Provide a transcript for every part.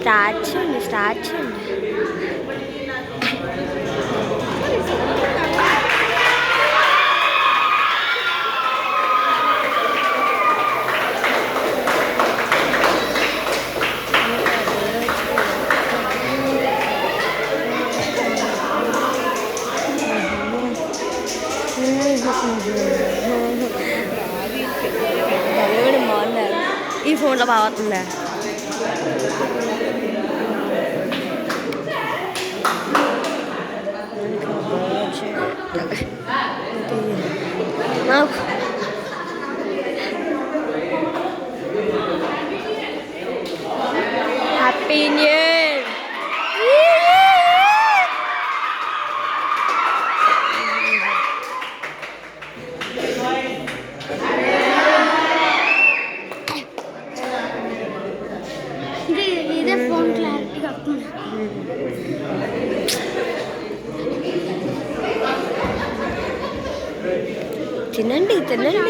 Start చేయండి, start చేయండి. బాగున్నారు. ఈ ఫోన్లో బాగుతుందా? Happy new year. ఇదే ఫోన్ క్లారిటీగా వస్తుంది. తినండి, తినండి.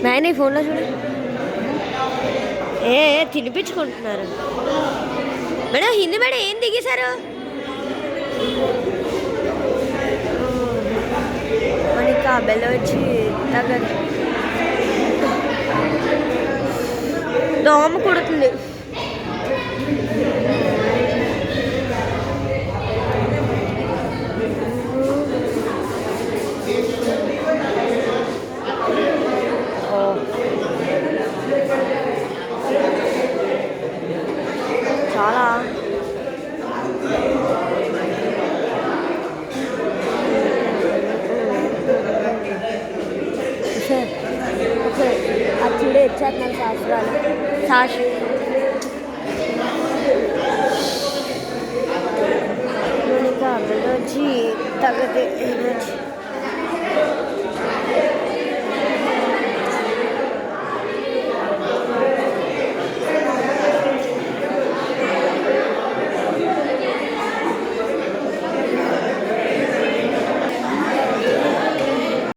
నాయన ఫోన్లో చూడు. తినిపించుకుంటున్నారు మేడం. హిందీ మేడం ఏం దిగేశారు? మనకి ఆ బెల్ల వచ్చి తగ్గదు. దోమ కుడుతుంది. చాలా అది చూడే ఇచ్చేస్తున్నాను శాస్త్రాలు. సాక్షి వచ్చి తగ్గదు.